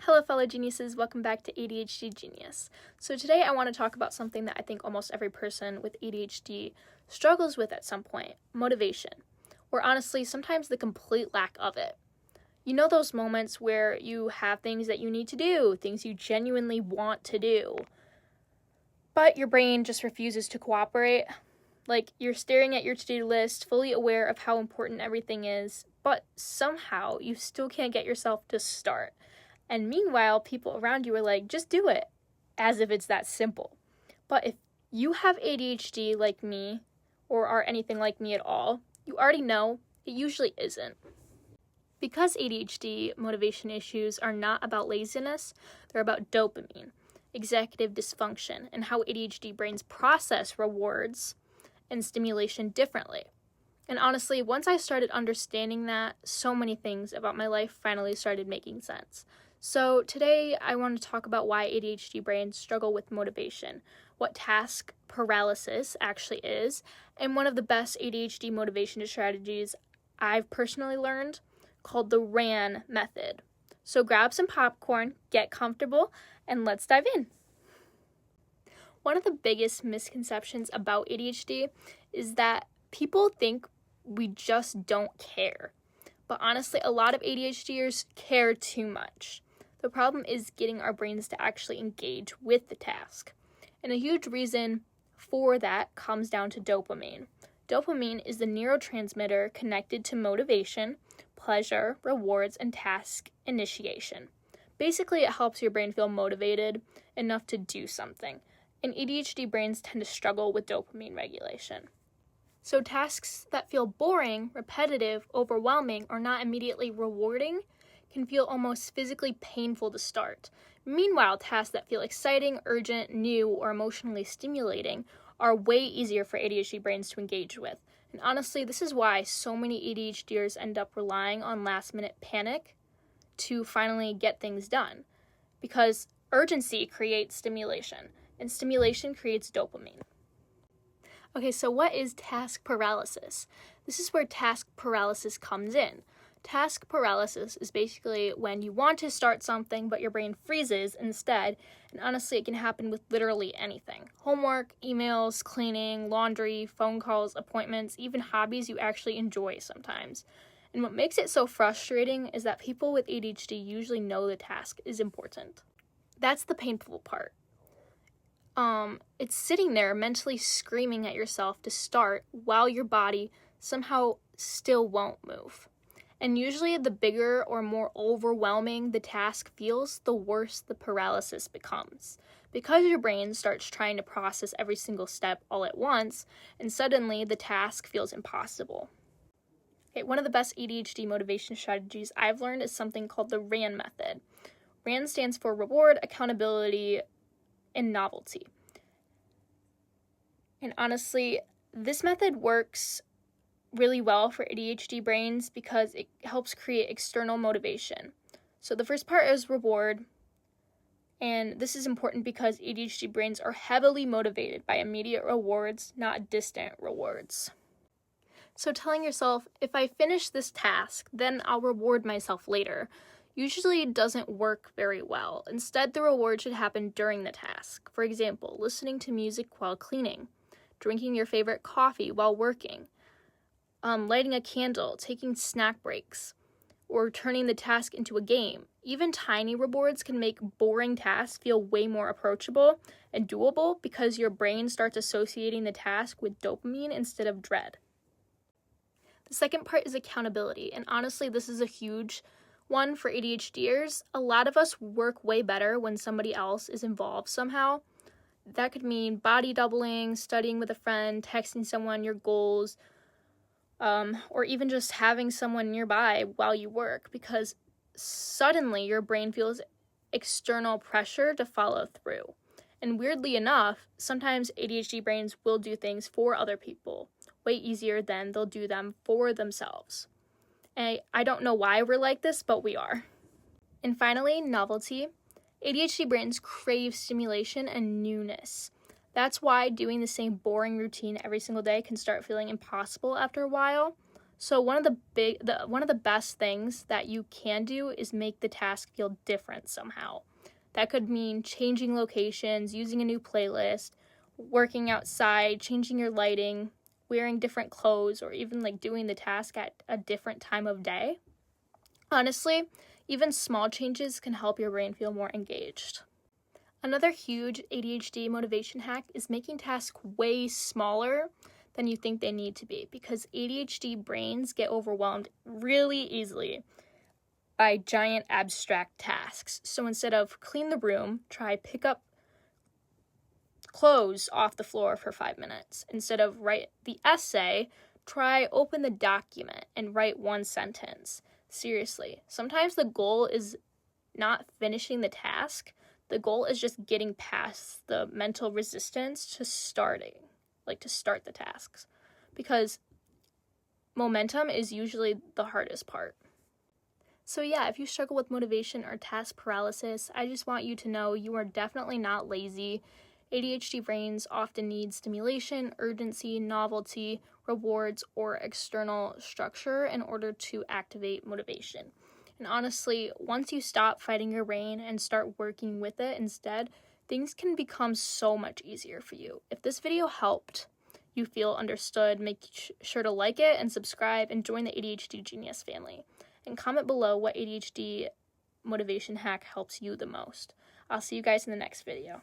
Hello fellow geniuses, welcome back to ADHD Genius. So today I want to talk about something that I think almost every person with ADHD struggles with at some point, motivation, or honestly sometimes the complete lack of it. You know those moments where you have things that you need to do, things you genuinely want to do, but your brain just refuses to cooperate? Like you're staring at your to-do list, fully aware of how important everything is, but somehow you still can't get yourself to start. And meanwhile, people around you are like, just do it, as if it's that simple. But if you have ADHD like me, or are anything like me at all, you already know it usually isn't. Because ADHD motivation issues are not about laziness, they're about dopamine, executive dysfunction, and how ADHD brains process rewards and stimulation differently. And honestly, once I started understanding that, so many things about my life finally started making sense. So today I want to talk about why ADHD brains struggle with motivation, what task paralysis actually is, and one of the best ADHD motivation strategies I've personally learned, called the RAN method. So grab some popcorn, get comfortable, and let's dive in. One of the biggest misconceptions about ADHD is that people think we just don't care. But honestly, a lot of ADHDers care too much. The problem is getting our brains to actually engage with the task. And a huge reason for that comes down to dopamine. Dopamine is the neurotransmitter connected to motivation, pleasure, rewards, and task initiation. Basically, it helps your brain feel motivated enough to do something. And ADHD brains tend to struggle with dopamine regulation. So tasks that feel boring, repetitive, overwhelming, or not immediately rewarding can feel almost physically painful to start. Meanwhile, tasks that feel exciting, urgent, new, or emotionally stimulating are way easier for ADHD brains to engage with. And honestly, this is why so many ADHDers end up relying on last-minute panic to finally get things done. Because urgency creates stimulation, and stimulation creates dopamine. Okay, so what is task paralysis? This is where task paralysis comes in. Task paralysis is basically when you want to start something, but your brain freezes instead, and honestly, it can happen with literally anything. Homework, emails, cleaning, laundry, phone calls, appointments, even hobbies you actually enjoy sometimes. And what makes it so frustrating is that people with ADHD usually know the task is important. That's the painful part. It's sitting there mentally screaming at yourself to start while your body somehow still won't move. And usually the bigger or more overwhelming the task feels, the worse the paralysis becomes. Because your brain starts trying to process every single step all at once, and suddenly the task feels impossible. Okay, one of the best ADHD motivation strategies I've learned is something called the RAN method. RAN stands for reward, accountability, and novelty. And honestly, this method works really well for ADHD brains because it helps create external motivation. So the first part is reward, and this is important because ADHD brains are heavily motivated by immediate rewards, not distant rewards. So telling yourself, if I finish this task, then I'll reward myself later, usually doesn't work very well. Instead, the reward should happen during the task. For example, listening to music while cleaning, drinking your favorite coffee while working, lighting a candle, taking snack breaks, or turning the task into a game. Even tiny rewards can make boring tasks feel way more approachable and doable because your brain starts associating the task with dopamine instead of dread. The second part is accountability, and honestly, this is a huge one for ADHDers. A lot of us work way better when somebody else is involved somehow. That could mean body doubling, studying with a friend, texting someone your goals, or even just having someone nearby while you work, because suddenly your brain feels external pressure to follow through. And weirdly enough, sometimes ADHD brains will do things for other people way easier than they'll do them for themselves. And I don't know why we're like this, but we are. And finally, novelty. ADHD brains crave stimulation and newness. That's why doing the same boring routine every single day can start feeling impossible after a while. So one of the best things that you can do is make the task feel different somehow. That could mean changing locations, using a new playlist, working outside, changing your lighting, wearing different clothes, or even like doing the task at a different time of day. Honestly, even small changes can help your brain feel more engaged. Another huge ADHD motivation hack is making tasks way smaller than you think they need to be, because ADHD brains get overwhelmed really easily by giant abstract tasks. So instead of clean the room, try pick up clothes off the floor for 5 minutes. Instead of write the essay, try open the document and write one sentence. Seriously, sometimes the goal is not finishing the task. The goal is just getting past the mental resistance to start the tasks. Because momentum is usually the hardest part. So yeah, if you struggle with motivation or task paralysis, I just want you to know you are definitely not lazy. ADHD brains often need stimulation, urgency, novelty, rewards, or external structure in order to activate motivation. And honestly, once you stop fighting your brain and start working with it instead, things can become so much easier for you. If this video helped you feel understood, make sure to like it and subscribe and join the ADHD Genius family. And comment below what ADHD motivation hack helps you the most. I'll see you guys in the next video.